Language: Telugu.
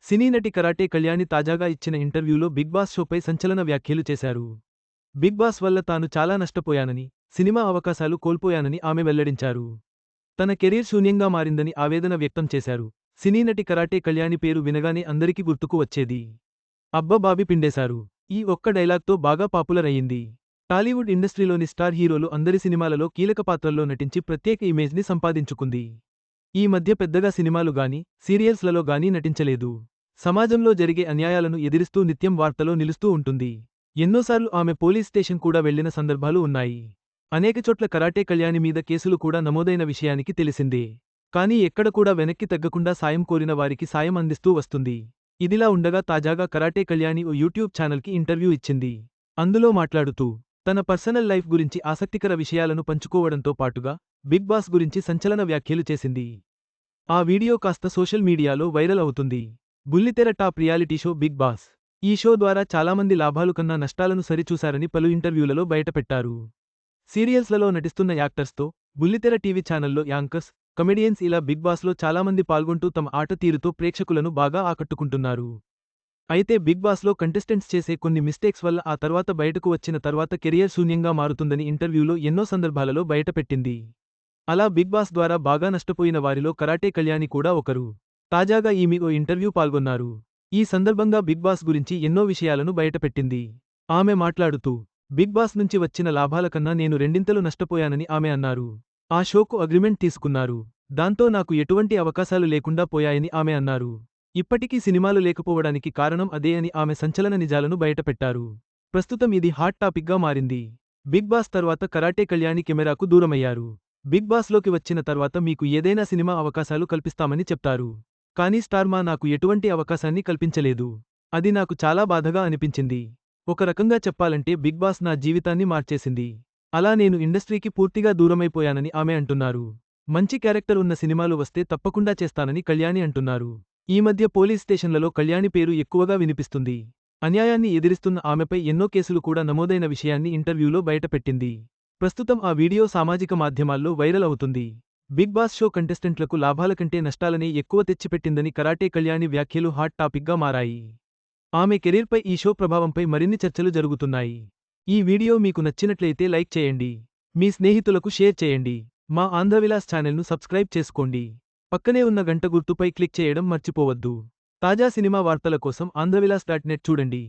సినీ నటి కరాటే కళ్యాణి తాజాగా ఇచ్చిన ఇంటర్వ్యూలో బిగ్ బాస్ షోపై సంచలన వ్యాఖ్యలు చేశారు. బిగ్ బాస్ వల్ల తాను చాలా నష్టపోయానని, సినిమా అవకాశాలు కోల్పోయానని ఆమె వెల్లడించారు. తన కెరీర్ శూన్యంగా మారిందని ఆవేదన వ్యక్తం చేశారు. సినీ నటి కరాటే కళ్యాణి పేరు వినగానే అందరికీ గుర్తుకు వచ్చేది అబ్బ బాబి పిండేశారు. ఈ ఒక్క డైలాగ్తో బాగా పాపులర్ అయ్యింది. టాలీవుడ్ ఇండస్ట్రీలోని స్టార్ హీరోలు అందరి సినిమాలలో కీలక పాత్రల్లో నటించి ప్రత్యేక ఇమేజ్ని సంపాదించుకుంది. ఈ మధ్య పెద్దగా సినిమాలు గానీ, సీరియల్స్లలో గానీ నటించలేదు. సమాజంలో జరిగే అన్యాయాలను ఎదిరిస్తూ నిత్యం వార్తలో నిలుస్తూ ఉంటుంది. ఎన్నోసార్లు ఆమె పోలీస్ స్టేషన్ కూడా వెళ్లిన సందర్భాలు ఉన్నాయి. అనేక చోట్ల కరాటే కళ్యాణి మీద కేసులు కూడా నమోదైన విషయానికి తెలిసిందే. కానీ ఎక్కడ కూడా వెనక్కి తగ్గకుండా సాయం కోరిన వారికి సాయం అందిస్తూ వస్తుంది. ఇదిలా ఉండగా తాజాగా కరాటే కళ్యాణి ఓ యూట్యూబ్ ఛానల్కి ఇంటర్వ్యూ ఇచ్చింది. అందులో మాట్లాడుతూ తన పర్సనల్ లైఫ్ గురించి ఆసక్తికర విషయాలను పంచుకోవడంతో పాటుగా బిగ్ బాస్ గురించి సంచలన వ్యాఖ్యలు చేసింది. ఆ వీడియో కాస్త సోషల్ మీడియాలో వైరల్ అవుతుంది. బుల్లితెర top reality show Bigg Boss. ఈ షో ద్వారా చాలామంది లాభాలు కన్నా నష్టాలను సరిచూశారని పలు ఇంటర్వ్యూలలో బయటపెట్టారు. సీరియల్స్లలో నటిస్తున్న యాక్టర్స్తో, బుల్లితెర టీవీ ఛానల్లో యాంకర్స్, కమెడియన్స్ ఇలా బిగ్ బాస్లో చాలామంది పాల్గొంటూ తమ ఆట తీరుతో ప్రేక్షకులను బాగా ఆకట్టుకుంటున్నారు. అయితే బిగ్ బాస్లో కంటెస్టెంట్స్ చేసే కొన్ని మిస్టేక్స్ వల్ల ఆ తర్వాత బయటకు వచ్చిన తర్వాత కెరియర్ శూన్యంగా మారుతుందని ఇంటర్వ్యూలో ఎన్నో సందర్భాలలో బయటపెట్టింది. అలా బిగ్ బాస్ ద్వారా బాగా నష్టపోయిన వారిలో కరాటే కళ్యాణి కూడా ఒకరు. తాజాగా ఈమె ఓ ఇంటర్వ్యూ పాల్గొన్నారు. ఈ సందర్భంగా బిగ్ బాస్ గురించి ఎన్నో విషయాలను బయటపెట్టింది. ఆమె మాట్లాడుతూ బిగ్ బాస్ నుంచి వచ్చిన లాభాల కన్నా నేను రెండింతలు నష్టపోయానని ఆమె అన్నారు. ఆ షోకు అగ్రిమెంట్ తీసుకున్నారు. దాంతో నాకు ఎటువంటి అవకాశాలు లేకుండా పోయాయని ఆమె అన్నారు. ఇప్పటికీ సినిమాలు లేకపోవడానికి కారణం అదే అని ఆమె సంచలన నిజాలను బయటపెట్టారు. ప్రస్తుతం ఇది హాట్ టాపిక్గా మారింది. బిగ్ బాస్ తర్వాత కరాటే కళ్యాణి కెమెరాకు దూరమయ్యారు. బిగ్ బాస్లోకి వచ్చిన తర్వాత మీకు ఏదైనా సినిమా అవకాశాలు కల్పిస్తామని చెప్తారు. కానీ స్టార్మా నాకు ఎటువంటి అవకాశాన్ని కల్పించలేదు. అది నాకు చాలా బాధగా అనిపించింది. ఒక రకంగా చెప్పాలంటే బిగ్ బాస్ నా జీవితాన్ని మార్చేసింది. అలా నేను ఇండస్ట్రీకి పూర్తిగా దూరమైపోయానని ఆమె అంటున్నారు. మంచి క్యారెక్టర్ ఉన్న సినిమాలు వస్తే తప్పకుండా చేస్తానని కళ్యాణి అంటున్నారు. ఈ మధ్య పోలీస్ స్టేషన్లలో కళ్యాణి పేరు ఎక్కువగా వినిపిస్తుంది. అన్యాయాన్ని ఎదిరిస్తున్న ఆమెపై ఎన్నో కేసులు కూడా నమోదైన విషయాన్ని ఇంటర్వ్యూలో బయటపెట్టింది. ప్రస్తుతం ఆ వీడియో సామాజిక మాధ్యమాల్లో వైరల్ అవుతుంది. బిగ్ బాస్ షో కంటెస్టెంట్లకు లాభాల కంటే నష్టాలనే ఎక్కువ తెచ్చిపెట్టిందని కరాటే కళ్యాణి వ్యాఖ్యలు హాట్ టాపిక్గా మారాయి. ఆమె కెరీర్పై ఈ షో ప్రభావంపై మరిన్ని చర్చలు జరుగుతున్నాయి. ఈ వీడియో మీకు నచ్చినట్లయితే లైక్ చేయండి. మీ స్నేహితులకు షేర్ చేయండి. మా ఆంధ్రవిలాస్ ఛానల్ను సబ్స్క్రైబ్ చేసుకోండి. పక్కనే ఉన్న గంట గుర్తుపై క్లిక్ చేయడం మర్చిపోవద్దు. తాజా సినిమా వార్తల కోసం ఆంధ్రవిలాస్.net చూడండి.